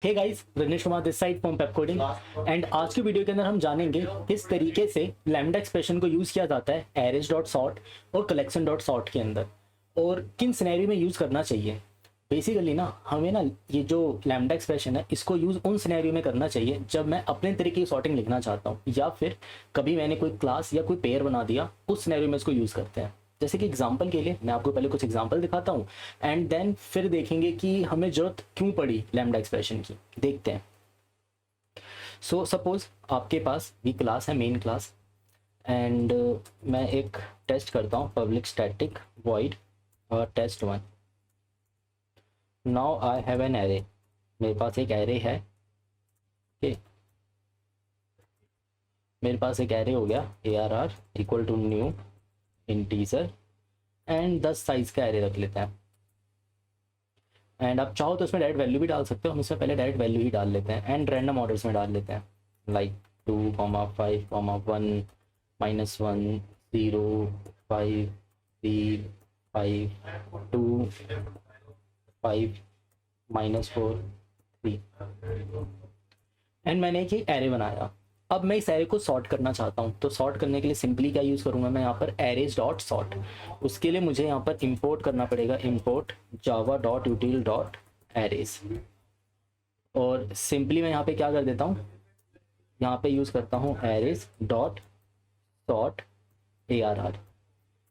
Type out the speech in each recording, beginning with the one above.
Hey guys, Rajneesh Kumar this side from pep coding. And आज की video के अंदर हम जानेंगे किस तरीके से लैम्डा एक्सप्रेशन को यूज़ किया जाता है एरेज डॉट सॉर्ट और कलेक्शन डॉट सॉर्ट के अंदर, और किन सिनेरियो में यूज़ करना चाहिए। बेसिकली ना हमें ना ये जो लैम्डा एक्सप्रेशन है इसको यूज़ उन सिनेरियो में करना चाहिए जब मैं अपने तरीके की सॉर्टिंग लिखना चाहता हूँ, या फिर कभी मैंने कोई क्लास या कोई पेयर बना दिया, उस सिनेरियो में इसको यूज़ करते हैं। जैसे कि एग्जांपल के लिए मैं आपको पहले कुछ एग्जांपल दिखाता हूँ एंड देन फिर देखेंगे कि हमें जरूरत क्यों पड़ी लैम्डा एक्सप्रेशन की। देखते हैं। सो सपोज आपके पास ये क्लास है, मेन क्लास, एंड मैं एक टेस्ट करता हूँ, public static void test1। Now I have an array, मेरे पास एक एरे है। ओके, मेरे पास एक एरे हो गया ARR equal to new integer and 10 size का एरे रख लेते हैं। एंड आप चाहो तो इसमें डायरेक्ट वैल्यू भी डाल सकते हो, हम इसमें पहले डायरेक्ट वैल्यू ही डाल लेते हैं एंड रैंडम ऑर्डर्स में डाल लेते हैं, लाइक 2, 5, 1, -1, 0, 5, 3, 5, 2, 5, -4, 3। एंड मैंने एक एरे बनाया। अब मैं इस एरे को सॉर्ट करना चाहता हूँ, तो सॉर्ट करने के लिए सिंपली क्या यूज़ करूँगा मैं यहाँ पर, एरेज डॉट सॉर्ट। उसके लिए मुझे यहाँ पर इंपोर्ट करना पड़ेगा, import Java dot यूटिल dot arrays. और सिंपली मैं यहाँ पे क्या कर देता हूँ, यहाँ पे यूज़ करता हूँ एरेज डॉट सॉर्ट ARR।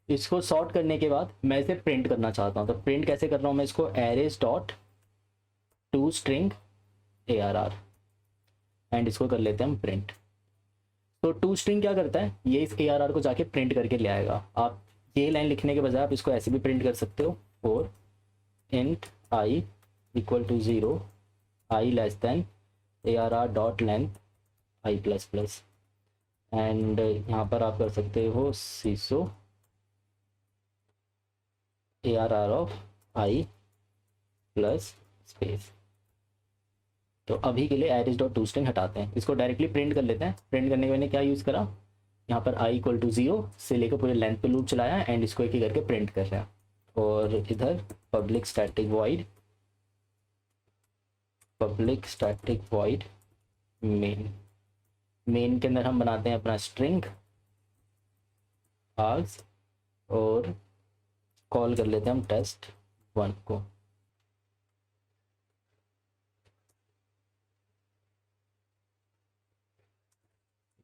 इसको सॉर्ट करने के बाद मैं इसे प्रिंट करना चाहता हूँ, तो प्रिंट कैसे कर रहा हूँ मैं इसको, arrays dot to string ARR, and इसको कर लेते हैं हम प्रिंट। तो टू स्ट्रिंग क्या करता है, ये इस ARR को जाके प्रिंट करके ले आएगा। आप ये लाइन लिखने के बजाय आप इसको ऐसे भी प्रिंट कर सकते हो, for int I equal to 0, I less than ARR dot length I plus plus. And यहाँ पर आप कर सकते हो sysout ARR of I plus space. तो अभी के लिए एरेज डॉट टू स्ट्रिंग हटाते हैं, इसको डायरेक्टली प्रिंट कर लेते हैं। प्रिंट करने के मैंने क्या यूज़ करा, यहाँ पर I इक्वल टू 0 से लेकर पूरे लेंथ पे लूप चलाया एंड इसको एक ही करके प्रिंट कर रहा है। और इधर पब्लिक स्टैटिक वॉइड मेन के अंदर हम बनाते हैं अपना स्ट्रिंग आर्ग्स और कॉल कर लेते हैं हम test1 को।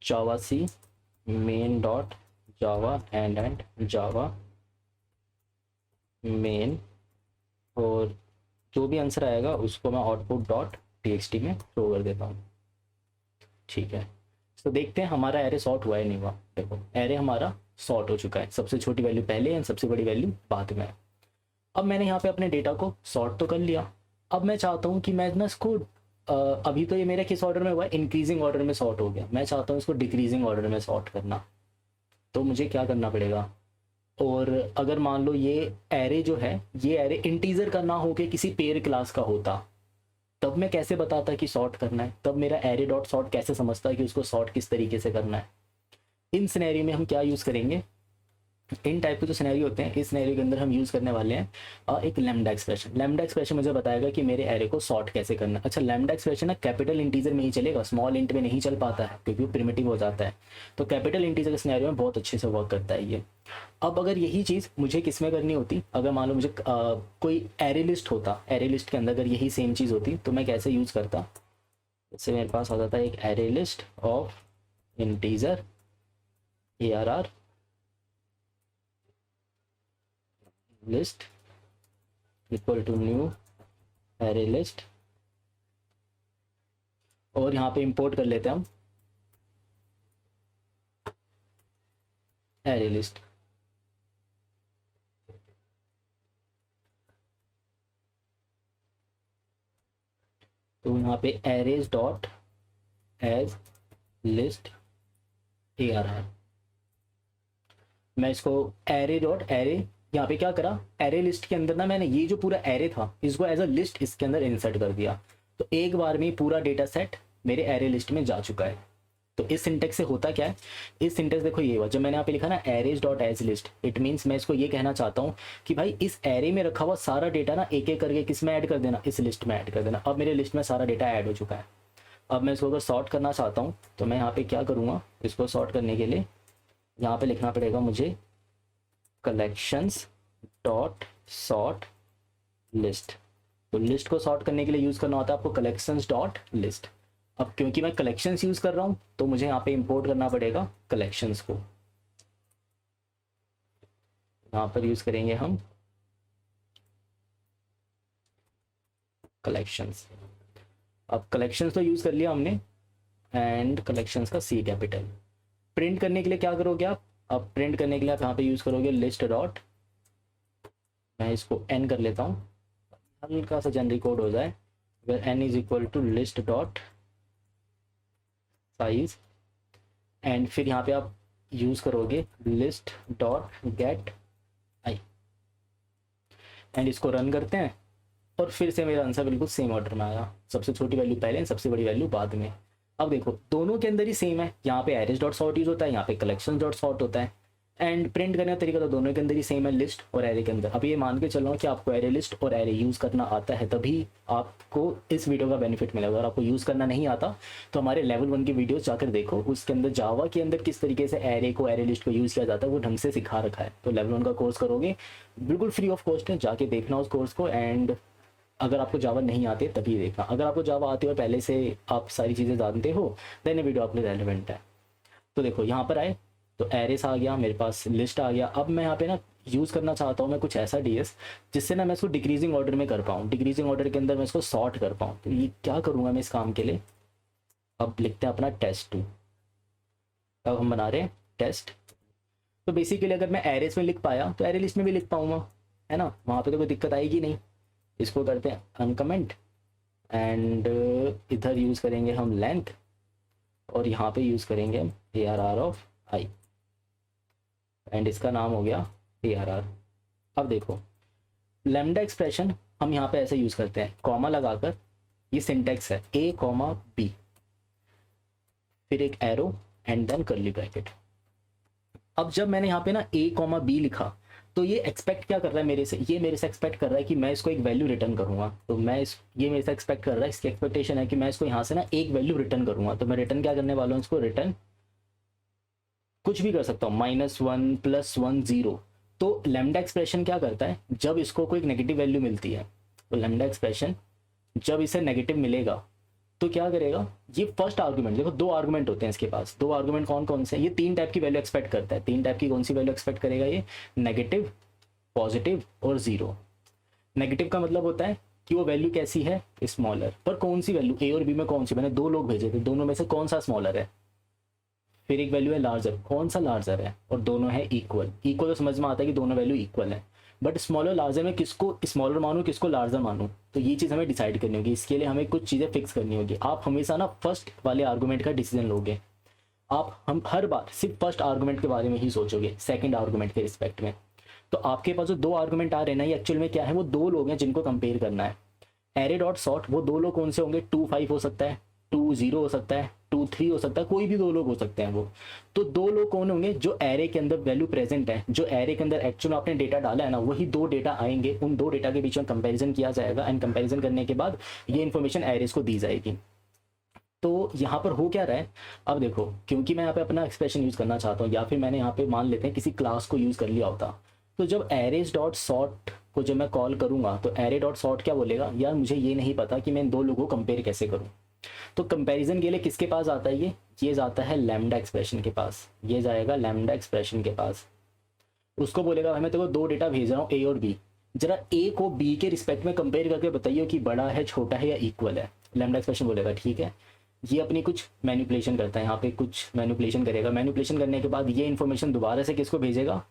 Java C main dot Java and Java main, और जो भी आंसर आएगा उसको मैं आउटपुट डॉट txt में थ्रो कर देता हूँ। ठीक है, तो देखते हैं हमारा एरे सॉर्ट हुआ है नहीं हुआ। देखो एरे हमारा सॉर्ट हो चुका है, सबसे छोटी वैल्यू पहले एंड सबसे बड़ी वैल्यू बाद में। अब मैंने यहाँ पे अपने डेटा को सॉर्ट तो कर लिया। अब मैं चाहता हूँ कि मैं ना इसको अभी तो ये मेरा किस ऑर्डर में हुआ है, इंक्रीजिंग ऑर्डर में सॉर्ट हो गया। मैं चाहता हूँ इसको डिक्रीजिंग ऑर्डर में सॉर्ट करना, तो मुझे क्या करना पड़ेगा। और अगर मान लो ये एरे जो है, ये एरे इंटीजर का ना हो के किसी पेयर क्लास का होता, तब मैं कैसे बताता कि सॉर्ट करना है, तब मेरा एरे डॉट सॉर्ट कैसे समझता कि उसको सॉर्ट किस तरीके से करना है। इन सिनेरियो में हम क्या यूज़ करेंगे, इन टाइप के जो सिनेरियो होते हैं, इस सिनेरियो के अंदर हम यूज़ करने वाले हैं एक लैम्डा एक्सप्रेशन। लैम्डा एक्सप्रेशन मुझे बताएगा कि मेरे एरे को सॉर्ट कैसे करना है। अच्छा, लैम्डा एक्सप्रेशन ना कैपिटल इंटीजर में ही चलेगा, स्मॉल इंट में नहीं चल पाता है क्योंकि वो प्रिमिटिव हो जाता है। तो कैपिटल इंटीजर के सिनेरियो में बहुत अच्छे से वर्क करता है ये। अब अगर यही चीज़ मुझे किस में करनी होती, अगर मान लो मुझे कोई एरे लिस्ट होता, एरे लिस्ट के अंदर अगर यही सेम चीज़ होती तो मैं कैसे यूज़ करता। जैसे मेरे पास आ जाता है एक array list of integer ARR list equal to new array list, और यहाँ पे इंपोर्ट कर लेते हैं हम एरे लिस्ट। तो यहाँ पे arrays dot as list ARR, मैं इसको एरे डॉट एरे यहाँ पे क्या करा, एरे लिस्ट के अंदर ना मैंने ये जो पूरा एरे था इसको एज अ लिस्ट इसके अंदर इंसर्ट कर दिया। तो एक बार में पूरा डेटा सेट मेरे एरे लिस्ट में जा चुका है। तो इस सिंटेक्स से होता क्या है, इस सिंटेक्स देखो ये हुआ, जब मैंने यहाँ पे लिखा ना arrays dot as list, it means मैं इसको ये कहना चाहता हूँ कि भाई इस एरे में रखा हुआ सारा डेटा ना एक एक करके किस में ऐड कर देना, इस लिस्ट में ऐड कर देना। अब मेरे लिस्ट में सारा डेटा ऐड हो चुका है। अब मैं इसको अगर सॉर्ट करना चाहता हूँ तो मैं यहाँ पे क्या करूँगा, इसको सॉर्ट करने के लिए यहाँ पे लिखना पड़ेगा मुझे कलेक्शंस डॉट सॉर्ट लिस्ट। तो लिस्ट को सॉर्ट करने के लिए यूज़ करना होता है आपको कलेक्शंस डॉट लिस्ट। अब क्योंकि मैं कलेक्शंस यूज़ कर रहा हूँ तो मुझे यहाँ पे इंपोर्ट करना पड़ेगा कलेक्शंस को। यहाँ पर यूज़ करेंगे हम कलेक्शंस। अब कलेक्शंस तो यूज़ कर लिया हमने, एंड कलेक्शंस का C कैपिटल। प्रिंट करने के लिए क्या करोगे आप, अब प्रिंट करने के लिए आप यहाँ पे यूज़ करोगे लिस्ट डॉट, मैं इसको n कर लेता हूँ हल्का सा जनरिक कोड हो जाए, where n is equal to list dot size, and फिर यहाँ पे आप यूज़ करोगे list dot get I, and इसको रन करते हैं और फिर से मेरा आंसर बिल्कुल सेम ऑर्डर में आया, सबसे छोटी वैल्यू पहले, सबसे बड़ी वैल्यू बाद में। अब देखो दोनों के अंदर ही सेम है, यहाँ पे एरेज डॉट सॉर्ट यूज होता है, यहाँ पे कलेक्शन डॉट सॉर्ट होता है, एंड प्रिंट करने का तरीका तो दोनों के अंदर ही सेम है, लिस्ट और एरे के अंदर। अब ये मान के चल रहा हूँ कि आपको एरे लिस्ट और एरे यूज़ करना आता है, तभी आपको इस वीडियो का बेनिफिट मिलेगा। अगर आपको यूज़ करना नहीं आता तो हमारे लेवल 1 की वीडियोस जाकर देखो, उसके अंदर जावा के अंदर किस तरीके से एरे को, एरे लिस्ट को यूज़ किया जाता है वो ढंग से सिखा रखा है। तो लेवल 1 का कोर्स करोगे, बिल्कुल फ्री ऑफ कॉस्ट है, जाके देखना उस कोर्स को। एंड अगर आपको जावा नहीं आते तभी देखना, अगर आपको जावा आते हो पहले से आप सारी चीज़ें जानते हो देन ये वीडियो आपके लिए रेलिवेंट है। तो देखो यहाँ पर आए तो एरेस आ गया मेरे पास, लिस्ट आ गया। अब मैं यहाँ पे ना यूज़ करना चाहता हूँ मैं कुछ ऐसा डीएस जिससे ना मैं इसको डिक्रीजिंग ऑर्डर में कर पाऊँ, डिक्रीजिंग ऑर्डर के अंदर मैं इसको सॉर्ट कर पाऊँ। तो ये क्या करूँगा मैं इस काम के लिए, अब लिखते हैं अपना test2। अब हम बना रहे हैं टेस्ट। तो बेसिकली अगर मैं एरेस में लिख पाया तो एरे लिस्ट में भी लिख पाऊँगा, है ना, वहाँ पर तो कोई दिक्कत आएगी नहीं। इसको करते हैं अनकमेंट, एंड इधर यूज़ करेंगे हम लेंथ, और यहाँ पे यूज़ करेंगे हम ARR ऑफ i, एंड इसका नाम हो गया ARR। अब देखो लैम्डा एक्सप्रेशन हम यहाँ पे ऐसे यूज़ करते हैं कॉमा लगाकर, ये सिंटेक्स है A, B, फिर एक arrow and then curly bracket. अब जब मैंने यहाँ पे ना A, B लिखा तो ये एक्सपेक्ट क्या कर रहा है मेरे से, ये मेरे से एक्सपेक्ट कर रहा है कि मैं इसको एक वैल्यू रिटर्न करूँगा। तो मैं ये मेरे से एक्सपेक्ट कर रहा है, इसकी एक्सपेक्टेशन है कि मैं इसको यहाँ से ना एक वैल्यू रिटर्न करूँगा। तो मैं रिटर्न क्या करने वाला हूँ, इसको रिटर्न कुछ भी कर सकता हूँ, -1 +1 0। तो लैम्डा एक्सप्रेशन क्या करता है, जब इसको कोई नेगेटिव वैल्यू मिलती है, तो लैम्डा एक्सप्रेशन जब इसे नेगेटिव मिलेगा तो क्या करेगा, ये फर्स्ट आर्गुमेंट, देखो 2 आर्गुमेंट होते हैं इसके पास, 2 आर्गुमेंट कौन कौन से, ये 3 टाइप की वैल्यू एक्सपेक्ट करता है। 3 टाइप की कौन सी वैल्यू एक्सपेक्ट करेगा, ये नेगेटिव, पॉजिटिव और 0। नेगेटिव का मतलब होता है कि वो वैल्यू कैसी है, स्मॉलर, पर कौन सी वैल्यू, A और B में कौन सी, मैंने 2 लोग भेजे थे, दोनों में से कौन सा स्मॉलर है। फिर एक वैल्यू है लार्जर, कौन सा लार्जर है, और दोनों है इक्वल। इक्वल तो समझ में आता है कि दोनों वैल्यू इक्वल है, बट स्मॉलर लार्जर में किसको स्मॉलर मानूं किसको लार्जर मानूं, तो ये चीज़ हमें डिसाइड करनी होगी। इसके लिए हमें कुछ चीज़ें फिक्स करनी होगी। आप हमेशा ना फर्स्ट वाले आर्गूमेंट का डिसीजन लोगे, हम हर बार सिर्फ फर्स्ट आर्गूमेंट के बारे में ही सोचोगे सेकंड आर्गूमेंट के रिस्पेक्ट में। तो आपके पास जो 2 आर्गूमेंट आ रहे हैं ना, ये एक्चुअल में क्या है, वो 2 लोग हैं जिनको कंपेयर करना है। एरे डॉट सॉर्ट वो 2 लोग कौन से होंगे, 2 5 हो सकता है, 2 0 हो सकता है, 2 3 हो सकता है, कोई भी 2 लोग हो सकते हैं वो। तो 2 लोग कौन होंगे, जो एरे के अंदर वैल्यू प्रेजेंट है, जो एरे के अंदर एक्चुअल आपने डेटा डाला है ना, वही 2 डेटा आएंगे। उन 2 डेटा के बीच में कंपैरिजन किया जाएगा, एंड कंपैरिजन करने के बाद ये इन्फॉर्मेशन एरेस को दी जाएगी। तो यहाँ पर हो क्या रहा है, अब देखो क्योंकि मैं यहाँ पे अपना एक्सप्रेशन यूज़ करना चाहता हूँ, या फिर मैंने यहाँ पे मान लेते हैं किसी क्लास को यूज़ कर लिया होता, तो जब एरेज डॉट सॉर्ट को जब मैं कॉल करूँगा तो एरे डॉट सॉर्ट क्या बोलेगा, यार मुझे ये नहीं पता कि मैं इन 2 लोगों को कंपेयर कैसे करूँ। तो कंपैरिजन के लिए किसके पास आता है, ये जाता है लैम्डा एक्सप्रेशन के पास, ये जाएगा लैम्डा एक्सप्रेशन के पास। उसको बोलेगा भाई मैं तेरे को 2 डेटा भेज रहा हूँ A और B, जरा A को B के रिस्पेक्ट में कंपेयर करके बताइए कि बड़ा है, छोटा है या इक्वल है। लैम्डा एक्सप्रेशन बोलेगा ठीक है, ये अपनी कुछ मैनिपुलेशन करता है, यहाँ पे कुछ मैनिपुलेशन करेगा। मैनिपुलेशन करने के बाद ये इन्फॉर्मेशन दोबारा से किसको भेजेगा,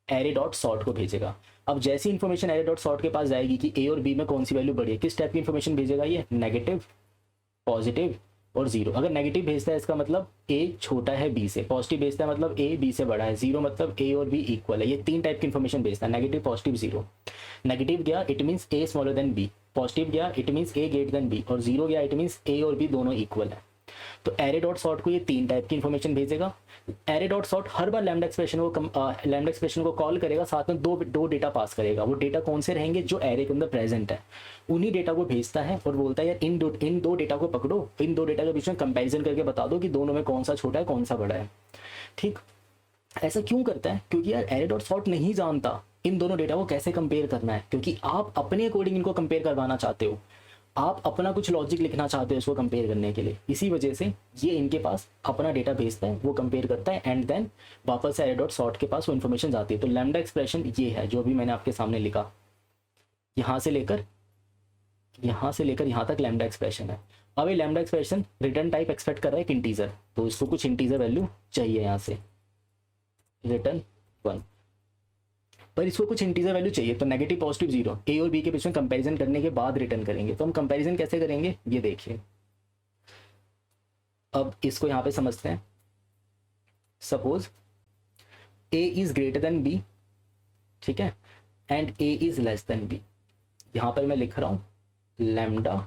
एरे डॉट सॉर्ट को भेजेगा। अब जैसी इन्फॉर्मेशन एरे डॉट सॉर्ट के पास जाएगी कि A और B में कौन सी वैल्यू बड़ी है, किस टाइप की इन्फॉर्मेशन भेजेगा, ये नेगेटिव, पॉजिटिव और 0। अगर नेगेटिव भेजता है इसका मतलब A छोटा है B से, पॉजिटिव भेजता है मतलब A B से बड़ा है, 0 मतलब A और B इक्वल है। ये 3 टाइप की इन्फॉर्मेशन भेजता है, नेगेटिव, पॉजिटिव, 0। नेगेटिव गया it means A smaller than B, positive गया it means A greater than B, और 0 गया इट मीन्स A और B दोनों इक्वल है। तो एरे डॉट सॉर्ट को ये 3 टाइप की इन्फॉर्मेशन भेजेगा। एरे डॉट सॉर्ट हर बार लैम्डा एक्सप्रेशन को कॉल करेगा, साथ में दो डेटा पास करेगा। वो डेटा कौन से रहेंगे, जो एरे के अंदर प्रेजेंट है, उन्हीं डेटा को भेजता है और बोलता है यार इन दो डेटा को पकड़ो, इन दो डेटा के बीच में कंपेरिजन करके बता दो कि दोनों में कौन सा छोटा है कौन सा बड़ा है। ठीक, ऐसा क्यों करता है, क्योंकि यार एरे डॉट सॉर्ट नहीं जानता इन दोनों डेटा को कैसे कंपेयर करना है, क्योंकि आप अपने अकॉर्डिंग इनको कंपेयर करवाना चाहते हो, आप अपना कुछ लॉजिक लिखना चाहते हो इसको कंपेयर करने के लिए। इसी वजह से ये इनके पास अपना डेटा भेजता है, वो कंपेयर करता है एंड देन वापस से एरे डॉट सॉर्ट के पास वो इन्फॉर्मेशन जाती है। तो लैम्डा एक्सप्रेशन ये है जो अभी मैंने आपके सामने लिखा, यहाँ से लेकर यहाँ तक लैम्डा एक्सप्रेशन है। अब ये lambda expression return type expect कर रहा है एक इंटीजर, तो इसको कुछ इंटीजर वैल्यू चाहिए यहाँ से, रिटर्न 1, पर इसको कुछ इंटीजर वैल्यू चाहिए। तो नेगेटिव पॉजिटिव 0 ए और बी के बीच में कंपैरिजन करने के बाद रिटर्न करेंगे। तो हम कंपैरिजन कैसे करेंगे ये देखिए, अब इसको यहाँ पे समझते हैं। Suppose A is greater than B, ठीक है, and A is less than B. यहाँ पर मैं लिख रहा हूँ लैम्डा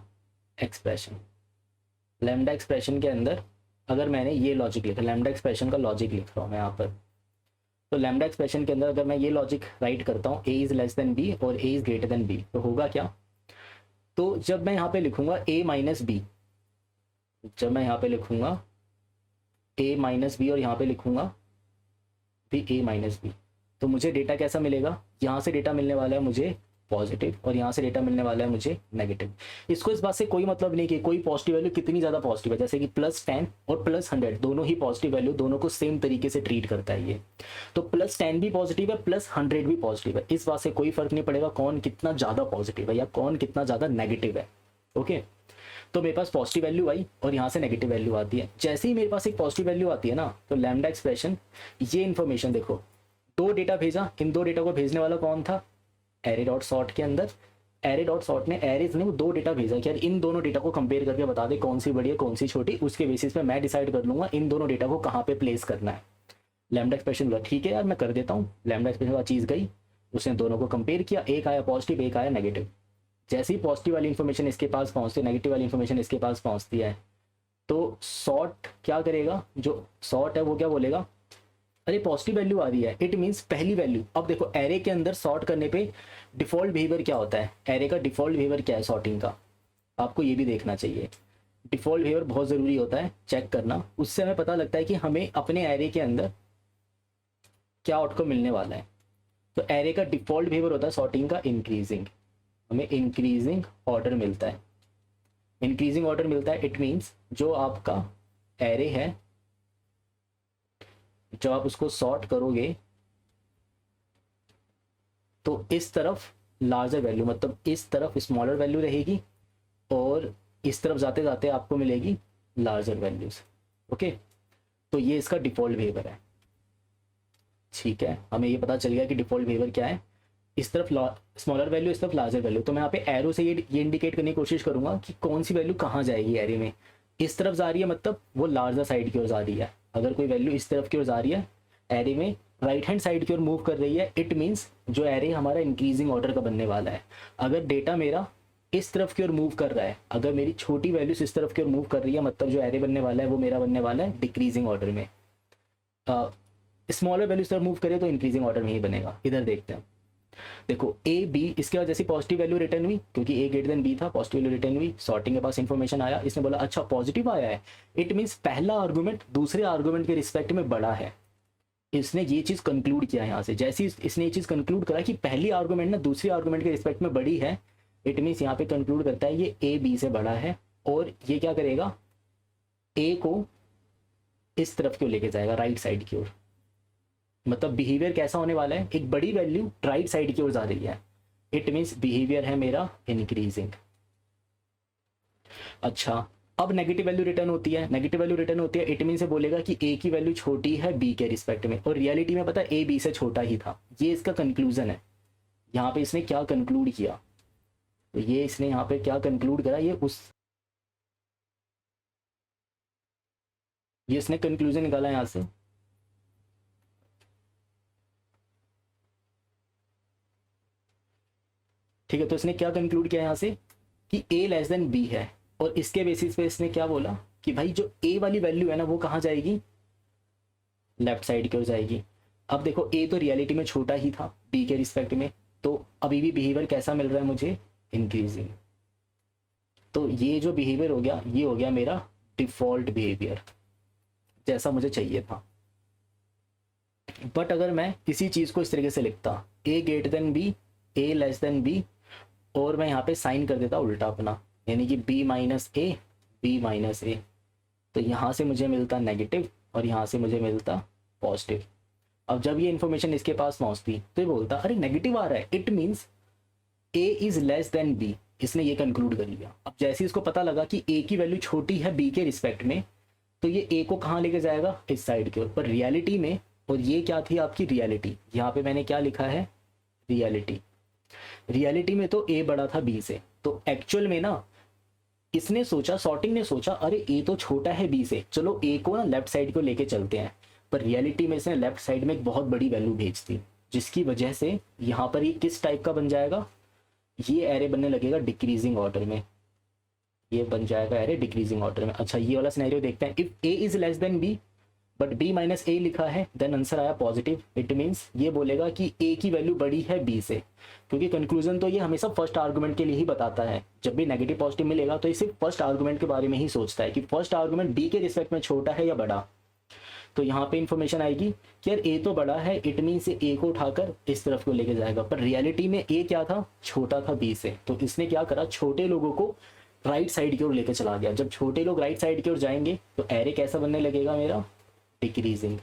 एक्सप्रेशन। लैम्डा एक्सप्रेशन के अंदर अगर मैंने ये लॉजिक लिखा, लैम्डा एक्सप्रेशन का लॉजिक लिख रहा हूँ मैं यहाँ पर, तो लैम्डा एक्सप्रेशन के अंदर अगर मैं ये लॉजिक राइट करता हूँ ए इज लेस देन बी और ए इज ग्रेटर देन बी, तो होगा क्या, तो जब मैं यहाँ पे लिखूंगा ए माइनस बी, जब मैं यहाँ पे लिखूंगा ए माइनस बी और यहाँ पे लिखूंगा भी ए माइनस बी, तो मुझे डेटा कैसा मिलेगा, यहाँ से डेटा मिलने वाला है मुझे पॉजिटिव और यहाँ से डेटा मिलने वाला है मुझे नेगेटिव। इसको इस बात से कोई मतलब नहीं कि कोई पॉजिटिव वैल्यू कितनी ज़्यादा पॉजिटिव है, जैसे कि +10 और +100 दोनों ही पॉजिटिव वैल्यू, दोनों को सेम तरीके से ट्रीट करता है ये। तो +10 भी पॉजिटिव है, +100 भी पॉजिटिव है, इस बात से कोई फर्क नहीं पड़ेगा कौन कितना ज़्यादा पॉजिटिव है या कौन कितना ज़्यादा नेगेटिव है। ओके, तो मेरे पास पॉजिटिव वैल्यू आई और यहाँ से नेगेटिव वैल्यू आती है। जैसे ही मेरे पास एक पॉजिटिव वैल्यू आती है ना, तो लैम्डा एक्सप्रेशन ये इन्फॉर्मेशन देखो, दो डेटा भेजा, इन दो डेटा को भेजने वाला कौन था, एरे डॉट सॉर्ट के अंदर एरे डॉट सॉर्ट ने एरेज ने वो दो डेटा भेजा कि यार इन दोनों डेटा को कंपेयर करके बता दे कौन सी बड़ी है कौन सी छोटी, उसके बेसिस पे मैं डिसाइड कर लूंगा इन दोनों डेटा को कहाँ पे प्लेस करना है। लैम्डा एक्सप्रेशन बोला ठीक है यार मैं कर देता हूँ, लैम्डा एक्सप्रेशन वाली चीज़ गई, उसने दोनों को कंपेयर किया, एक आया पॉजिटिव एक आया नेगेटिव। जैसे ही पॉजिटिव वाली इन्फॉर्मेशन इसके पास पहुँचती है, नेगेटिव वाली इन्फॉर्मेशन इसके पास पहुँचती है, तो सॉर्ट क्या करेगा, जो सॉर्ट है वो क्या बोलेगा, अरे पॉजिटिव वैल्यू आ रही है, इट मीन्स पहली वैल्यू। अब देखो एरे के अंदर सॉर्ट करने पे डिफॉल्ट बिहेवियर क्या होता है, एरे का डिफॉल्ट बिहेवियर क्या है सॉर्टिंग का, आपको ये भी देखना चाहिए। डिफॉल्ट बिहेवियर बहुत ज़रूरी होता है चेक करना, उससे हमें पता लगता है कि हमें अपने एरे के अंदर क्या आउटकम मिलने वाला है। तो एरे का डिफॉल्ट बिहेवियर होता है सॉर्टिंग का इंक्रीजिंग, हमें इंक्रीजिंग ऑर्डर मिलता है। इंक्रीजिंग ऑर्डर मिलता है इट मीन्स जो आपका एरे है, जब आप उसको सॉर्ट करोगे तो इस तरफ लार्जर वैल्यू, मतलब इस तरफ स्मॉलर वैल्यू रहेगी और इस तरफ जाते जाते आपको मिलेगी लार्जर वैल्यूज। ओके, तो ये इसका डिफॉल्ट बिहेवियर है। ठीक है, हमें ये पता चल गया कि डिफॉल्ट बिहेवियर क्या है, इस तरफ स्मॉलर वैल्यू इस तरफ लार्जर वैल्यू। तो मैं यहाँ पे एरो से ये इंडिकेट करने की कोशिश करूंगा कि कौन सी वैल्यू कहाँ जाएगी एरे में। इस तरफ जा रही है मतलब वो लार्जर साइड की ओर जा रही है, अगर कोई वैल्यू इस तरफ की ओर जा रही है एरे में, राइट हैंड साइड की ओर मूव कर रही है, इट मीन्स जो एरे हमारा इंक्रीजिंग ऑर्डर का बनने वाला है। अगर डेटा मेरा इस तरफ की ओर मूव कर रहा है, अगर मेरी छोटी वैल्यूज इस तरफ की ओर मूव कर रही है, मतलब जो एरे बनने वाला है वो मेरा बनने वाला है डिक्रीजिंग ऑर्डर में। स्मॉलर वैल्यू इस तरफ मूव करे तो इंक्रीजिंग ऑर्डर में ही बनेगा। इधर देखते हैं, देखो ए बी, इसके बाद जैसी पॉजिटिव वैल्यू रिटर्न हुई, क्योंकि ए ग्रेटर देन बी था, पॉजिटिव वैल्यू रिटर्न हुई, सॉर्टिंग के पास इन्फॉर्मेशन आया, इसने बोला अच्छा पॉजिटिव आया है, इट मीन्स पहला आर्गुमेंट दूसरे आर्गुमेंट के रिस्पेक्ट में बड़ा है। इसने ये चीज़ कंक्लूड किया यहाँ से, जैसे इसने ये चीज़ कंक्लूड करा कि पहली आर्गुमेंट ना दूसरी आर्गुमेंट के रिस्पेक्ट में बड़ी है, इट मीन्स यहाँ पे कंक्लूड करता है ये ए बी से बड़ा है, और ये क्या करेगा, ए को इस तरफ क्यों लेके जाएगा, राइट साइड की ओर। मतलब बिहेवियर कैसा होने वाला है, एक बड़ी वैल्यू राइट साइड की ओर जा रही है, इट मीन्स बिहेवियर है मेरा इंक्रीजिंग। अच्छा, अब नेगेटिव वैल्यू रिटर्न होती है, नेगेटिव वैल्यू रिटर्न होती है, इट मीन से बोलेगा कि ए की वैल्यू छोटी है बी के रिस्पेक्ट में, और रियलिटी में पता है ए बी से छोटा ही था। ये इसका कंक्लूजन है। यहाँ पे इसने क्या कंक्लूड किया, तो ये इसने यहाँ पे क्या कंक्लूड करा, ये इसने कंक्लूजन निकाला यहाँ से, ठीक है। तो इसने क्या कंक्लूड किया यहाँ से कि ए लेस देन बी है, और इसके बेसिस पे इसने क्या बोला कि भाई जो ए वाली वैल्यू है ना वो कहाँ जाएगी, लेफ्ट साइड की ओर जाएगी। अब देखो ए तो रियलिटी में छोटा ही था बी के रिस्पेक्ट में, तो अभी भी बिहेवियर कैसा मिल रहा है मुझे, इंक्रीजिंग। तो ये जो बिहेवियर हो गया ये हो गया मेरा डिफॉल्ट बिहेवियर जैसा मुझे चाहिए था। बट अगर मैं इसी चीज़ को इस तरीके से लिखता, ए ग्रेटर देन बी, ए लेस देन बी, और मैं यहाँ पे साइन कर देता उल्टा अपना, यानी कि बी माइनस ए, बी माइनस ए, तो यहाँ से मुझे मिलता नेगेटिव और यहाँ से मुझे मिलता पॉजिटिव। अब जब ये इन्फॉर्मेशन इसके पास पहुँचती तो ये बोलता अरे नेगेटिव आ रहा है, it means A is less than B, इसने ये कंक्लूड कर लिया। अब जैसे इसको पता लगा कि ए की वैल्यू छोटी है बी के रिस्पेक्ट में, तो ये ए को कहाँ लेके जाएगा, इस साइड की ओर। पर रियलिटी में, और ये क्या थी आपकी रियलिटी, यहाँ पे मैंने क्या लिखा है, रियलिटी। रियलिटी में तो ए बड़ा था बी से, तो एक्चुअल में ना इसने सोचा, सॉर्टिंग ने सोचा अरे ए तो छोटा है बी से, चलो ए को ना लेफ्ट साइड को लेके चलते हैं। पर रियलिटी में इसने लेफ्ट साइड में एक बहुत बड़ी वैल्यू भेज दी, जिसकी वजह से यहाँ पर ये किस टाइप का बन जाएगा, ये एरे बनने लगेगा डिक्रीजिंग ऑर्डर में, ये बन जाएगा एरे डिक्रीजिंग ऑर्डर में। अच्छा ये वाला सिनेरियो देखते हैं, if A is less than B but B minus A लिखा है, देन आंसर आया पॉजिटिव। इट मीन्स ये बोलेगा कि ए की वैल्यू बड़ी है बी से, क्योंकि कंक्लूजन तो ये हमेशा फर्स्ट आर्गुमेंट के लिए ही बताता है। जब भी नेगेटिव पॉजिटिव मिलेगा तो ये सिर्फ फर्स्ट आर्गुमेंट के बारे में ही सोचता है कि फर्स्ट आर्गुमेंट बी के रिस्पेक्ट में छोटा है या बड़ा। तो यहाँ पे इन्फॉर्मेशन आएगी कि यार ए तो बड़ा है, इट मीन्स ए को उठाकर इस तरफ को लेके जाएगा। पर रियलिटी में ए क्या था, छोटा था बी से, तो इसने क्या करा, छोटे लोगों को राइट साइड की ओर लेकर चला गया। जब छोटे लोग राइट साइड की ओर जाएंगे तो एरे कैसा बनने लगेगा मेरा, डिक्रीजिंग।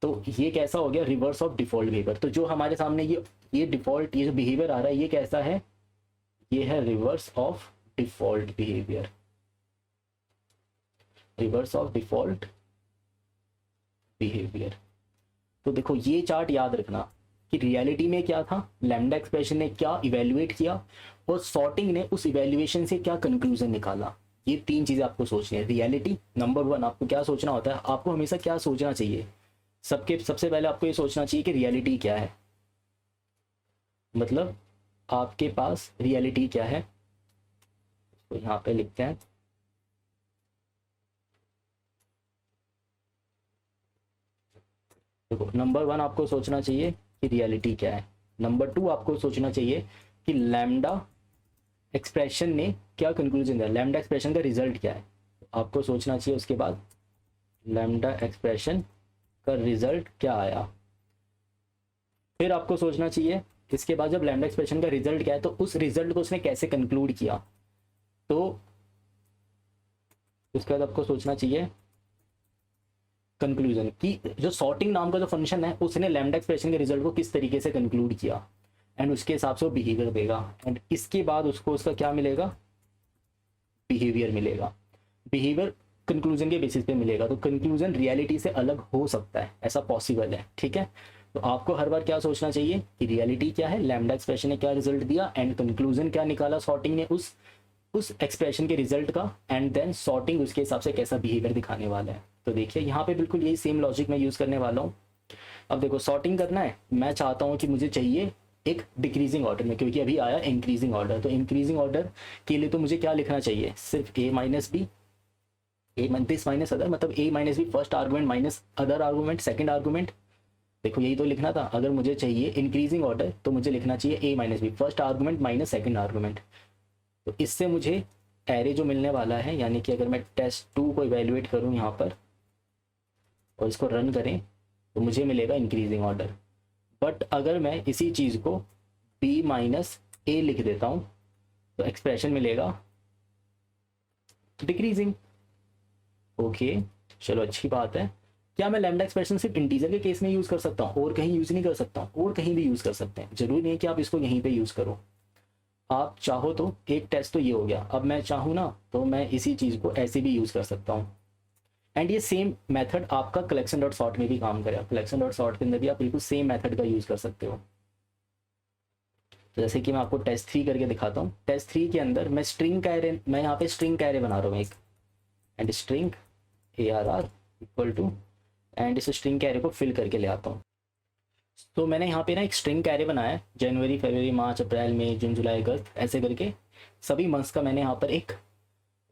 तो ये कैसा हो गया, रिवर्स ऑफ डिफॉल्ट बिहेवियर। तो जो हमारे सामने ये डिफॉल्ट, ये जो बिहेवियर आ रहा है ये कैसा है, ये है reverse of default behaviour, reverse of default behaviour. तो देखो ये चार्ट याद रखना कि रियलिटी में क्या था, लैम्डा एक्सप्रेशन ने क्या इवेल्युएट किया और सॉर्टिंग ने उस इवेल्युएशन से क्या कंक्लूजन निकाला। ये तीन चीजें आपको सोचनी है। रियलिटी नंबर वन, आपको क्या सोचना होता है, आपको हमेशा क्या सोचना चाहिए, सबसे पहले आपको ये सोचना चाहिए कि रियलिटी क्या है, मतलब आपके पास रियलिटी क्या है। तो यहाँ पे लिखते हैं, देखो नंबर वन आपको सोचना चाहिए कि रियलिटी क्या है। नंबर टू आपको सोचना चाहिए कि लैम्डा एक्सप्रेशन ने क्या कंक्लूजन दिया, लैम्डा एक्सप्रेशन का रिजल्ट क्या है, आपको सोचना चाहिए। उसके बाद लैम्डा एक्सप्रेशन का रिजल्ट क्या आया, फिर आपको सोचना चाहिए इसके बाद जब लैम्डा एक्सप्रेशन का रिजल्ट क्या है तो उस रिजल्ट को उसने कैसे कंक्लूड किया। तो उसके बाद आपको सोचना चाहिए कंक्लूजन कि जो सॉर्टिंग नाम का जो फंक्शन है उसने लैम्डा एक्सप्रेशन के रिजल्ट को किस तरीके से कंक्लूड किया, एंड उसके हिसाब से वो बिहेवियर देगा, एंड इसके बाद उसको उसका क्या मिलेगा, बिहेवियर मिलेगा। बिहेवियर कंक्लूजन के बेसिस पे मिलेगा, तो कंक्लूजन रियलिटी से अलग हो सकता है, ऐसा पॉसिबल है, ठीक है। तो आपको हर बार क्या सोचना चाहिए कि रियलिटी क्या है, लैम्डा एक्सप्रेशन ने क्या रिजल्ट दिया, एंड कंक्लूजन क्या निकाला सॉर्टिंग ने उस एक्सप्रेशन के रिजल्ट का, एंड देन सॉर्टिंग उसके हिसाब से कैसा बिहेवियर दिखाने वाला है। तो देखिए यहाँ पे बिल्कुल यही सेम लॉजिक मैं यूज़ करने वाला हूँ। अब देखो सॉर्टिंग करना है, मैं चाहता हूँ कि मुझे चाहिए एक डिक्रीजिंग ऑर्डर में, क्योंकि अभी आया इंक्रीजिंग ऑर्डर, तो इंक्रीजिंग ऑर्डर के लिए तो मुझे क्या लिखना चाहिए, सिर्फ A minus B, this minus other, मतलब A minus B first argument minus other argument second argument. देखो यही तो लिखना था, अगर मुझे चाहिए इंक्रीजिंग ऑर्डर तो मुझे लिखना चाहिए A minus B first argument minus second argument. तो इससे मुझे एरे जो मिलने वाला है, यानी कि अगर मैं टेस्ट 2 को इवेल्युएट करूँ यहाँ पर और इसको रन करें तो मुझे मिलेगा इंक्रीजिंग ऑर्डर। बट अगर मैं इसी चीज़ को बी माइनस ए लिख देता हूँ तो एक्सप्रेशन मिलेगा डिक्रीजिंग। ओके चलो अच्छी बात है। क्या मैं लैम्डा एक्सप्रेशन सिर्फ इंटीजर के केस में यूज़ कर सकता हूँ और कहीं यूज़ नहीं कर सकता हूँ? और कहीं भी यूज़ कर सकते हैं, जरूरी नहीं है कि आप इसको यहीं पे यूज़ करो। आप चाहो तो एक टेस्ट तो ये हो गया, अब मैं चाहूँ ना तो मैं इसी चीज़ को ऐसे भी यूज़ कर सकता हूँ। एंड ये सेम मेथड आपका कलेक्शन डॉट सॉर्ट में भी काम करेगा। कलेक्शन डॉट सॉर्ट के अंदर भी आप बिल्कुल सेम मेथड का यूज़ कर सकते हो। तो जैसे कि मैं आपको टेस्ट 3 करके दिखाता हूँ। टेस्ट 3 के अंदर मैं स्ट्रिंग का एरे, मैं यहाँ पे स्ट्रिंग का एरे बना रहा हूँ एक, and string ARR equal to, and इस स्ट्रिंग के एरे को फिल करके ले आता हूँ। तो मैंने यहाँ पे ना एक स्ट्रिंग का एरे बनाया है, जनवरी फरवरी मार्च अप्रैल मई जून जुलाई अगस्त ऐसे करके सभी मंथ्स का मैंने यहाँ पर एक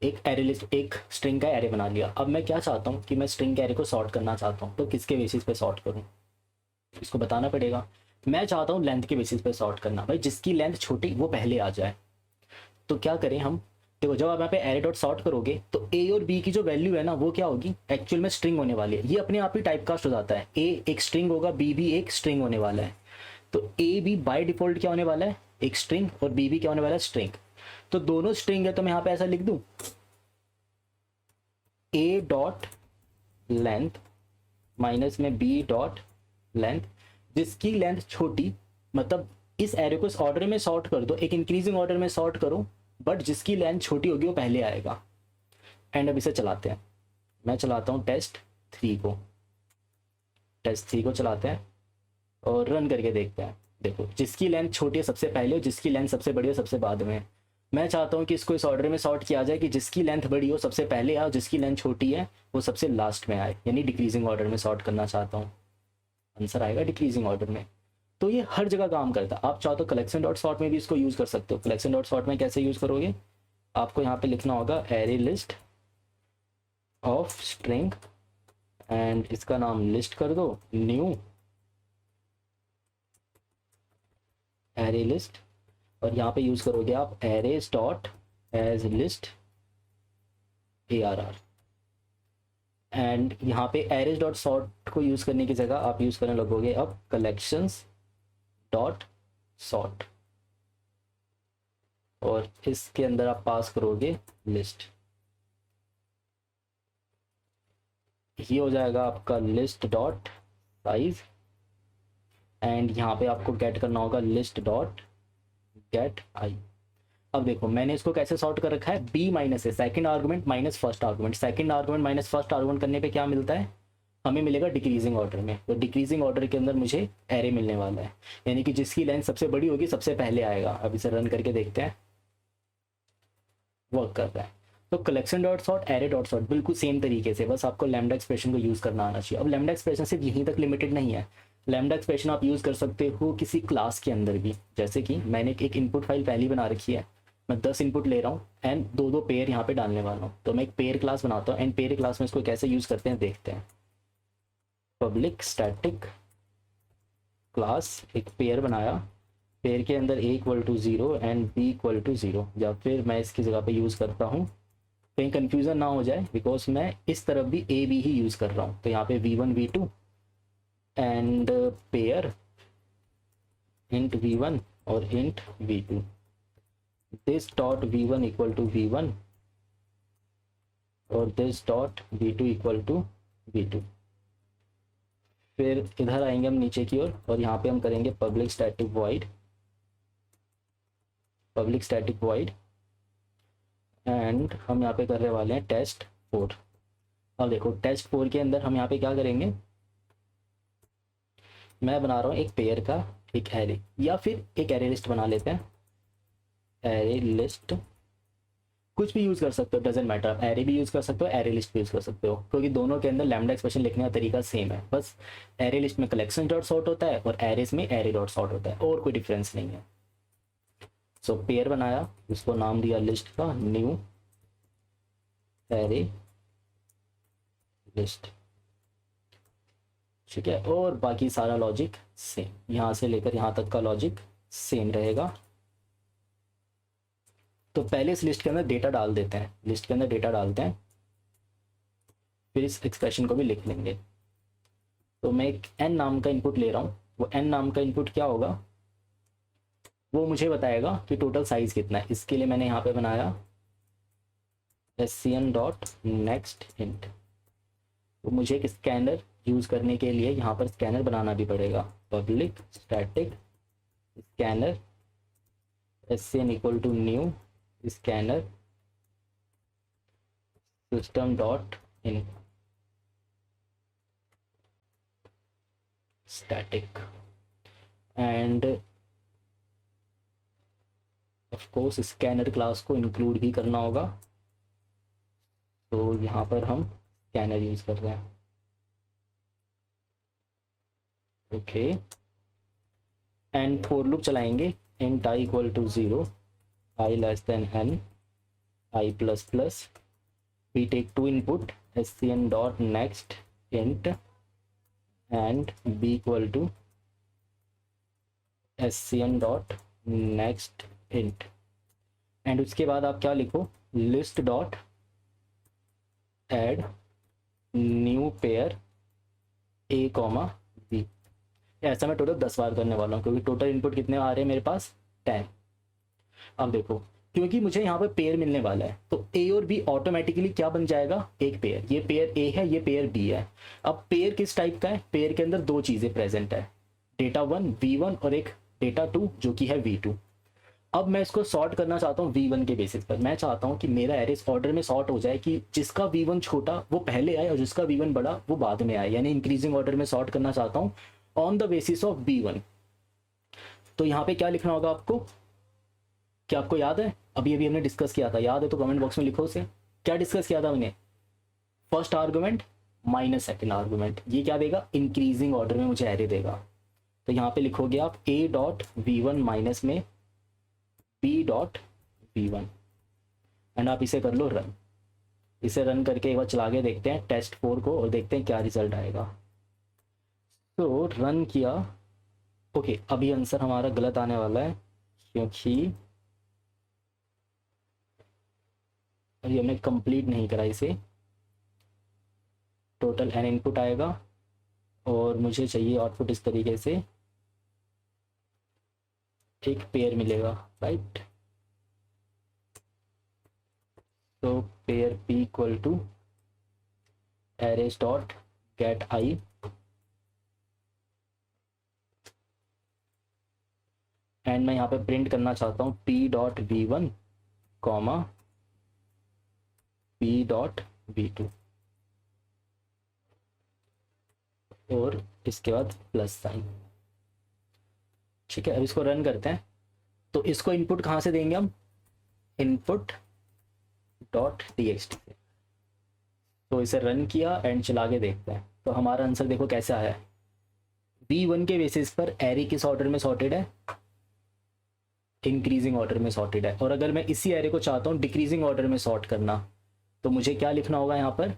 एक एरे लिस्ट, एक स्ट्रिंग का एरे बना लिया। अब मैं क्या चाहता हूँ कि मैं स्ट्रिंग के एरे को सॉर्ट करना चाहता हूँ, तो किसके बेसिस पे सॉर्ट करूँ, इसको बताना पड़ेगा। मैं चाहता हूँ लेंथ के बेसिस पे सॉर्ट करना, भाई जिसकी लेंथ छोटी वो पहले आ जाए। तो क्या करें हम, देखो जब आप यहाँ पे एरे डॉट सॉर्ट करोगे तो ए और बी की जो वैल्यू है ना वो क्या होगी, एक्चुअल में स्ट्रिंग होने वाली है। ये अपने आप ही टाइप कास्ट हो जाता है, ए एक स्ट्रिंग होगा, बी भी एक स्ट्रिंग होने वाला है। तो ए बी बाय डिफॉल्ट क्या होने वाला है, एक स्ट्रिंग, और बी भी क्या होने वाला है, स्ट्रिंग। तो दोनों स्ट्रिंग है, तो मैं यहाँ पे ऐसा लिख दूं, ए डॉट लेंथ माइनस में बी डॉट लेंथ, जिसकी लेंथ छोटी, मतलब इस एरे को इस ऑर्डर में सॉर्ट कर दो, एक इंक्रीजिंग ऑर्डर में सॉर्ट करो, बट जिसकी लेंथ छोटी होगी वो पहले आएगा। एंड अब इसे चलाते हैं, मैं चलाता हूँ टेस्ट थ्री को चलाते हैं और रन करके देखते हैं। देखो जिसकी लेंथ छोटी है सबसे पहले, और जिसकी लेंथ सबसे बड़ी हो सबसे बाद में। मैं चाहता हूँ कि इसको इस ऑर्डर में सॉर्ट किया जाए कि जिसकी लेंथ बड़ी हो सबसे पहले आए, और जिसकी लेंथ छोटी है वो सबसे लास्ट में आए, यानी डिक्रीजिंग ऑर्डर में सॉर्ट करना चाहता हूँ। आंसर आएगा डिक्रीजिंग ऑर्डर में। तो ये हर जगह काम करता है। आप चाहो तो कलेक्शन डॉट सॉर्ट में भी इसको यूज़ कर सकते हो। कलेक्शन डॉट सॉर्ट में कैसे यूज़ करोगे, आपको यहाँ पे लिखना होगा array list of string, and इसका नाम लिस्ट कर दो, न्यू एरे लिस्ट, और यहाँ पे यूज़ करोगे आप arrays dot as list ARR। And यहाँ पे एरेज डॉट सॉर्ट को यूज़ करने की जगह आप यूज़ करने लगोगे अब कलेक्शंस डॉट सॉर्ट, और इसके अंदर आप पास करोगे लिस्ट। ये हो जाएगा आपका लिस्ट डॉट साइज, एंड यहाँ पे आपको गेट करना होगा लिस्ट डॉट गेट आई। अब देखो मैंने इसको कैसे सॉर्ट कर रखा है, बी माइनस है, second argument minus first argument. Second argument minus first argument करने पे क्या मिलता है, हमें मिलेगा डिक्रीजिंग ऑर्डर में। तो डिक्रीजिंग ऑर्डर के अंदर मुझे एरे मिलने वाला है, यानी कि जिसकी लेंथ सबसे बड़ी होगी सबसे पहले आएगा। अब इसे रन करके देखते हैं, वर्क कर रहा है। तो collection dot sort, array dot sort बिल्कुल सेम तरीके से, बस आपको लैम्डा एक्सप्रेशन को यूज़ करना आना चाहिए। अब लैम्डा एक्सप्रेशन सिर्फ यहीं तक लिमिटेड नहीं है, लैम्डा एक्सप्रेशन आप यूज़ कर सकते हो किसी क्लास के अंदर भी। जैसे कि मैंने एक इनपुट फाइल पहली बना रखी है, मैं 10 इनपुट ले रहा हूँ एंड दो दो पेयर यहाँ पे डालने वाला हूँ। तो मैं एक पेयर क्लास बनाता हूँ, एंड पेयर क्लास में इसको कैसे यूज़ करते हैं देखते हैं। पब्लिक स्टैटिक क्लास, एक पेयर बनाया, पेयर के अंदर A = 0 एंड B = 0, या फिर मैं इसकी जगह पे यूज़ करता हूँ, कहीं कन्फ्यूज़न ना हो जाए, बिकॉज मैं इस तरफ भी A B ही यूज़ कर रहा हूँ। तो यहाँ पे V1 V2 and pair int V1 और int V2, this dot V1 = V1 और this dot V2 = V2। फिर इधर आएंगे हम नीचे की ओर, और यहाँ पे हम करेंगे पब्लिक स्टैटिक वॉइड, एंड हम यहाँ पे करने वाले हैं test4। अब देखो test4 के अंदर हम यहाँ पे क्या करेंगे, मैं बना रहा हूँ एक पेयर का एक एरे, या फिर एक एरे लिस्ट बना लेते हैं। एरे लिस्ट कुछ भी यूज़ कर सकते हो, डजेंट मैटर, आप एरे भी यूज़ कर सकते हो, एरे लिस्ट भी यूज़ कर सकते हो, क्योंकि दोनों के अंदर लैम्डा एक्सप्रेशन लिखने का तरीका सेम है। बस एरे लिस्ट में कलेक्शन डॉट सॉर्ट होता है और एरेज में एरे डॉट सॉर्ट होता है, और कोई डिफरेंस नहीं है। सो पेयर बनाया, उसको नाम दिया लिस्ट का, न्यू एरे लिस्ट, ठीक है। और बाकी सारा लॉजिक सेम, यहाँ से लेकर यहाँ तक का लॉजिक सेम रहेगा। तो पहले इस लिस्ट के अंदर डेटा डाल देते हैं, लिस्ट के अंदर डेटा डालते हैं, फिर इस एक्सप्रेशन को भी लिख लेंगे। तो मैं एक n नाम का इनपुट ले रहा हूँ, वो n नाम का इनपुट क्या होगा, वो मुझे बताएगा कि टोटल साइज कितना है। इसके लिए मैंने यहाँ पे बनाया scn.nextInt। तो मुझे एक स्कैनर यूज़ करने के लिए यहाँ पर स्कैनर बनाना भी पड़ेगा, public static scanner scn = new scanner system.in static, end of course scanner class को इंक्लूड भी करना होगा। तो यहाँ पर हम स्कैनर यूज़ कर रहे हैं, ओके। एंड फॉर लूप चलाएंगे, int i = 0, i n, I plus plus, we take two input scn dot next int and b equal to scn dot next int, and उसके बाद आप क्या लिखो, list dot add new pair A comma B. ऐसा मैं total 10 बार करने वाला हूँ क्योंकि टोटल इनपुट कितने आ रहे हैं मेरे पास 10। अब देखो क्योंकि मुझे यहाँ पे पेयर मिलने वाला है तो ए और बी ऑटोमेटिकली क्या बन जाएगा, एक पेयर। ये पेयर ए है, ये पेयर बी है। अब पेयर किस टाइप का है, पेयर के अंदर दो चीज़ें प्रेजेंट है, डेटा 1 v1 और एक डेटा 2 जो कि है v2। अब मैं इसको सॉर्ट करना चाहता हूँ v1 के बेसिस पर। मैं चाहता हूँ कि मेरा एरे इस ऑर्डर में सॉर्ट हो जाए कि जिसका v1 छोटा वो पहले आए और जिसका v1 बड़ा वो बाद में आए, यानी इंक्रीजिंग ऑर्डर में सॉर्ट करना चाहता हूँ on the basis of v1। तो यहाँ पे क्या लिखना होगा आपको, क्या आपको याद है, अभी अभी हमने डिस्कस किया था, याद है तो कमेंट बॉक्स में लिखो उसे। क्या डिस्कस किया था हमने, first argument minus second argument, ये क्या देगा, इंक्रीजिंग ऑर्डर में मुझे एरे देगा। तो यहाँ पे लिखोगे आप a डॉट v1 माइनस में b डॉट v1 एंड आप इसे कर लो रन। इसे रन करके एक बार चला के देखते हैं टेस्ट 4 को और देखते हैं क्या रिजल्ट आएगा। तो रन किया, ओके अभी आंसर हमारा गलत आने वाला है क्योंकि अभी हमने कंप्लीट नहीं करा इसे। टोटल n इनपुट आएगा और मुझे चाहिए आउटपुट इस तरीके से, एक पेयर मिलेगा, राइट। तो pair p equal to arrays dot get I and मैं यहाँ पे प्रिंट करना चाहता हूँ p dot v1 comma p dot v2 और इसके बाद प्लस साइन। ठीक है, अब इसको रन करते हैं। तो इसको इनपुट कहाँ से देंगे हम, इनपुट डॉट टीएक्सटी से। तो इसे रन किया एंड चला के देखते हैं। तो हमारा आंसर देखो कैसे आया है, v1 के बेसिस पर एरे किस ऑर्डर में सॉर्टेड है, इंक्रीजिंग ऑर्डर में सॉर्टेड है। और अगर मैं इसी एरे को चाहता हूँ डिक्रीजिंग ऑर्डर में सॉर्ट करना तो मुझे क्या लिखना होगा यहाँ पर,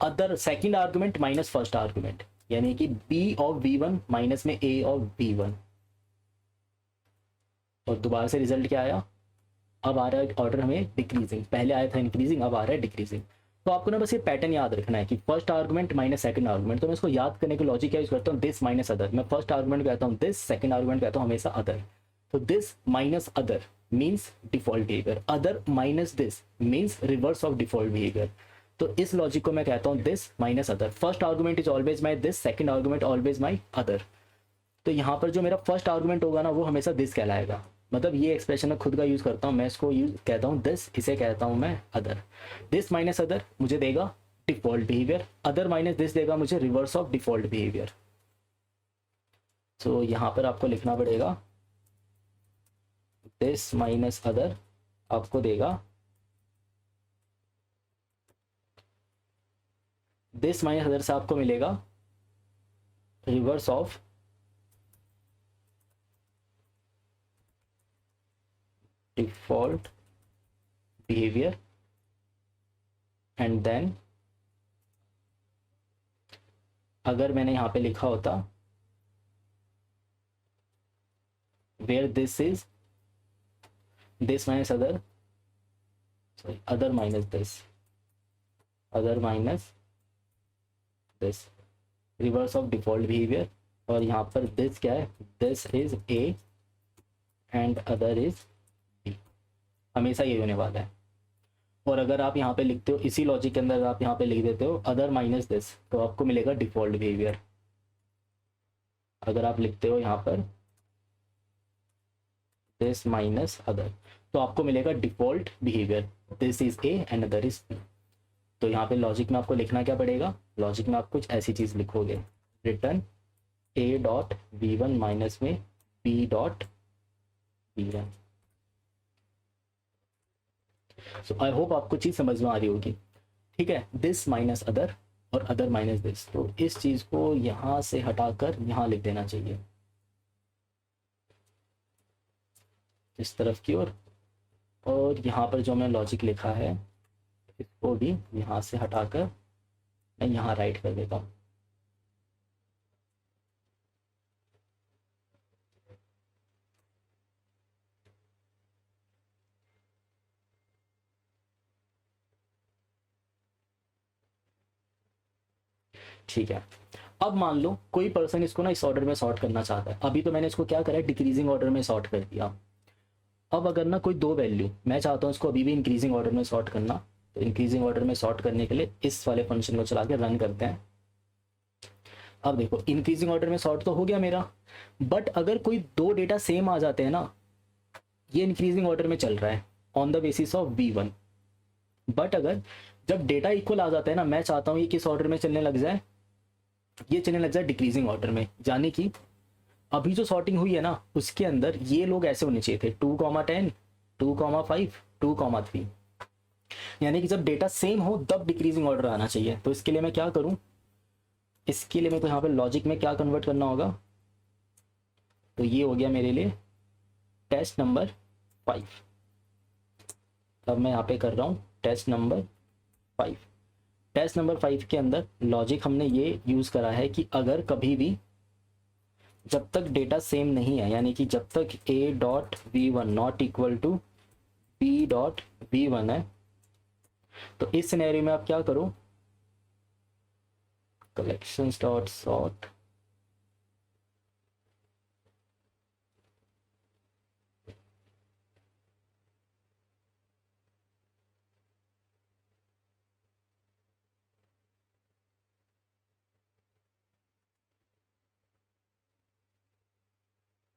other second argument minus first argument, यानी कि b ऑफ v1 माइनस में a ऑफ v1। और दोबारा से रिजल्ट क्या आया, अब आ रहा है ऑर्डर हमें डिक्रीजिंग, पहले आया था इंक्रीजिंग अब आ रहा है डिक्रीजिंग। तो आपको ना बस ये पैटर्न याद रखना है कि first argument minus second argument. तो मैं इसको याद करने की लॉजिक क्या यूज करता हूँ, दिस माइनस अदर। मैं फर्स्ट आर्गुमेंट कहता हूँ दिस, सेकंड आर्गुमेंट कहता हूँ हमेशा अदर। तो this minus other means default behaviour, other minus this means reverse of default behaviour. तो इस लॉजिक को मैं कहता हूँ this minus other. First argument is always my this, second argument always my other. तो यहाँ पर जो मेरा फर्स्ट आर्गुमेंट होगा ना वो हमेशा दिस कहलाएगा। मतलब ये एक्सप्रेशन मैं खुद का यूज करता हूँ, मैं इसको यूज कहता हूँ दिस, इसे कहता हूँ मैं अदर। दिस माइनस अदर मुझे देगा default behaviour, other minus this देगा मुझे रिवर्स ऑफ डिफॉल्ट बिहेवियर। तो यहाँ पर आपको लिखना पड़ेगा दिस माइनस अदर आपको देगा दिस माइनस अदर से आपको मिलेगा reverse of default behaviour and then अगर मैंने यहाँ पे लिखा होता where this is this minus other, sorry other minus this, other minus this reverse of default behaviour. और यहाँ पर दिस क्या है, this is A and other is B, हमेशा ये होने वाला है। और अगर आप यहाँ पे लिखते हो इसी लॉजिक के अंदर आप यहाँ पे लिख देते हो अदर माइनस दिस तो आपको मिलेगा डिफॉल्ट बिहेवियर। अगर आप लिखते हो यहाँ पर दिस माइनस अदर तो आपको मिलेगा default behaviour, this is A and other is B. तो यहाँ पे लॉजिक में आपको लिखना क्या पड़ेगा, लॉजिक में आप कुछ ऐसी चीज लिखोगे, रिटर्न ए डॉट v1 माइनस में b dot v1। So I hope आपको चीज समझ में आ रही होगी। ठीक है, दिस माइनस अदर और अदर माइनस दिस, तो इस चीज को यहां से हटाकर यहां लिख देना चाहिए इस तरफ की ओर। और यहाँ पर जो मैंने लॉजिक लिखा है इसको भी यहाँ से हटाकर मैं यहाँ राइट कर देता हूँ। ठीक है, अब मान लो कोई पर्सन इसको ना इस ऑर्डर में सॉर्ट करना चाहता है। अभी तो मैंने इसको क्या करा है, डिक्रीजिंग ऑर्डर में सॉर्ट कर दिया। अब अगर ना कोई दो वैल्यू, मैं चाहता हूँ इसको अभी भी इंक्रीजिंग ऑर्डर में सॉर्ट करना, तो इंक्रीजिंग ऑर्डर में सॉर्ट करने के लिए इस वाले फंक्शन को चला के रन करते हैं। अब देखो इंक्रीजिंग ऑर्डर में सॉर्ट तो हो गया मेरा, बट अगर कोई दो डेटा सेम आ जाते हैं ना, ये इंक्रीजिंग ऑर्डर में चल रहा है on the basis of V1, but अगर जब डेटा इक्वल आ जाता है ना, मैं चाहता हूँ ये किस ऑर्डर में चलने लग जाए, ये चलने लग जाए डिक्रीजिंग ऑर्डर में। यानी कि अभी जो सॉर्टिंग हुई है ना उसके अंदर ये लोग ऐसे होने चाहिए थे 2,10, 2,5, 2,3। यानी कि जब डेटा सेम हो तब डिक्रीजिंग ऑर्डर आना चाहिए। तो इसके लिए मैं क्या करूं, इसके लिए मेरे को यहाँ पे लॉजिक में क्या कन्वर्ट करना होगा, तो ये हो गया मेरे लिए टेस्ट नंबर 5। अब मैं यहाँ पे कर रहा हूँ टेस्ट नंबर 5। टेस्ट नंबर 5 के अंदर लॉजिक हमने ये यूज़ करा है कि अगर कभी भी जब तक डेटा सेम नहीं है, यानी कि जब तक A.V1 not equal to B.V1 है, तो इस सिनेरियो में आप क्या करो, कलेक्शंस डॉट सॉर्ट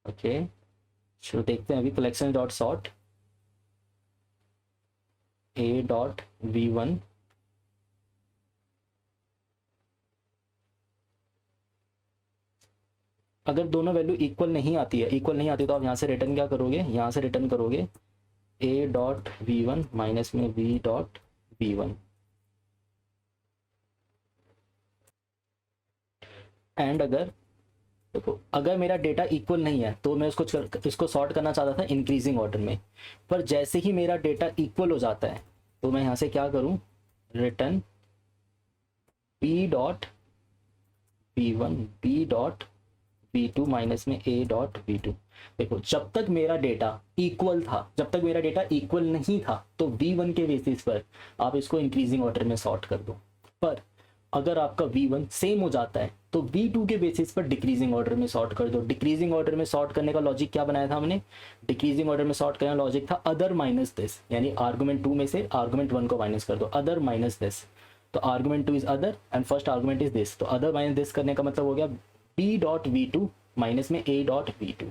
ओके। चलो देखते हैं अभी कलेक्शन डॉट सॉर्ट A.V1 अगर दोनों वैल्यू इक्वल नहीं आती है, इक्वल नहीं आती तो आप यहाँ से रिटर्न क्या करोगे, यहाँ से रिटर्न करोगे A.V1 माइनस में B.V1। एंड अगर देखो अगर मेरा डेटा इक्वल नहीं है तो मैं इसको सॉर्ट करना चाहता था इंक्रीजिंग ऑर्डर में, पर जैसे ही मेरा डेटा इक्वल हो जाता है तो मैं यहाँ से क्या करूँ, रिटर्न B.V1 B.V2 माइनस में A.V2। देखो जब तक मेरा डेटा इक्वल था, जब तक मेरा डेटा इक्वल नहीं था तो V1 के बेसिस पर आप इसको इंक्रीजिंग ऑर्डर में सॉर्ट कर दो। पर अगर आपका V1 सेम हो जाता है तो V2 के बेसिस पर डिक्रीजिंग ऑर्डर में सॉर्ट कर दो। डिक्रीजिंग ऑर्डर में सॉर्ट करने का लॉजिक क्या बनाया था हमने, डिक्रीजिंग ऑर्डर में सॉर्ट करने का लॉजिक था अदर माइनस दिस, यानी आर्गुमेंट 2 में से आर्गुमेंट 1 को माइनस कर दो, अदर माइनस दिस। तो argument 2 is other and first argument is this, तो अदर माइनस दिस करने का मतलब हो गया B.V2 माइनस में A.V2।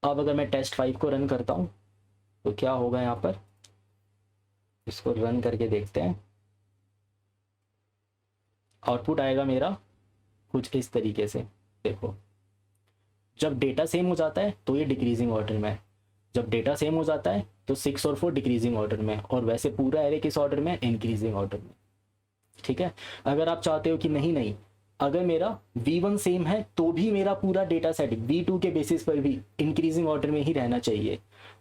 अब अगर मैं टेस्ट 5 को रन करता हूँ तो क्या होगा, यहाँ पर इसको रन करके देखते हैं। आउटपुट आएगा मेरा कुछ इस तरीके से। देखो जब डेटा सेम हो जाता है तो ये डिक्रीजिंग ऑर्डर में है, जब डेटा सेम हो जाता है तो 6 और 4 डिक्रीजिंग ऑर्डर में, और वैसे पूरा एरे किस ऑर्डर में, इंक्रीजिंग ऑर्डर में। ठीक है, अगर आप चाहते हो कि नहीं अगर मेरा V1 सेम है तो भी मेरा पूरा डेटा सेट V2 के बेसिस पर भी इंक्रीजिंग ऑर्डर में ही रहना चाहिए,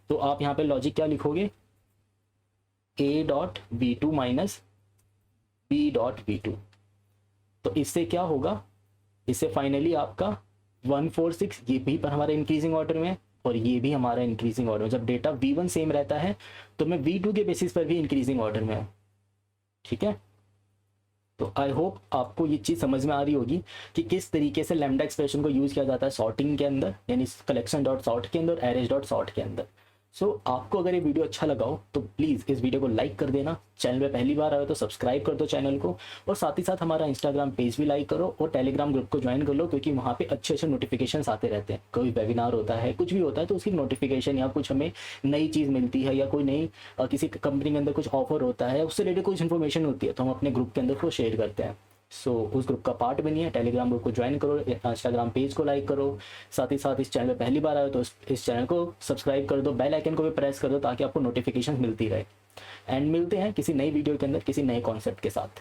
तो आप यहाँ पे लॉजिक क्या लिखोगे, A.V2 माइनस B.V2। तो इससे क्या होगा, इससे फाइनली आपका 146 ये भी पर हमारा इंक्रीजिंग ऑर्डर में है और ये भी हमारा इंक्रीजिंग ऑर्डर में। जब डेटा V1 सेम रहता है तो मैं V2 के बेसिस पर भी इंक्रीजिंग ऑर्डर में हूँ। ठीक है, तो आई होप आपको ये चीज़ समझ में आ रही होगी कि किस तरीके से लैम्डा एक्सप्रेशन को यूज़ किया जाता है सॉर्टिंग के अंदर, यानी कलेक्शन डॉट सॉर्ट के अंदर, एरेज डॉट सॉर्ट के अंदर। सो आपको अगर ये वीडियो अच्छा लगा हो तो प्लीज़ इस वीडियो को लाइक कर देना, चैनल पे पहली बार आए हो तो सब्सक्राइब कर दो चैनल को, और साथ ही साथ हमारा इंस्टाग्राम पेज भी लाइक करो और टेलीग्राम ग्रुप को ज्वाइन कर लो, क्योंकि वहाँ पे अच्छे अच्छे नोटिफिकेशन आते रहते हैं। कोई वेबिनार होता है, कुछ भी होता है तो उसकी नोटिफिकेशन, या कुछ हमें नई चीज़ मिलती है, या कोई नई किसी कंपनी के अंदर कुछ ऑफर होता है, उससे रिलेटेड कुछ इन्फॉर्मेशन होती है तो हम अपने ग्रुप के अंदर को शेयर करते हैं। सो उस ग्रुप का पार्ट बनिए, टेलीग्राम ग्रुप को ज्वाइन करो, इंस्टाग्राम पेज को लाइक करो, साथ ही साथ इस चैनल पर पहली बार आए तो इस चैनल को सब्सक्राइब कर दो, बेल आइकन को भी प्रेस कर दो ताकि आपको नोटिफिकेशन मिलती रहे। एंड मिलते हैं किसी नई वीडियो के अंदर किसी नए कॉन्सेप्ट के साथ।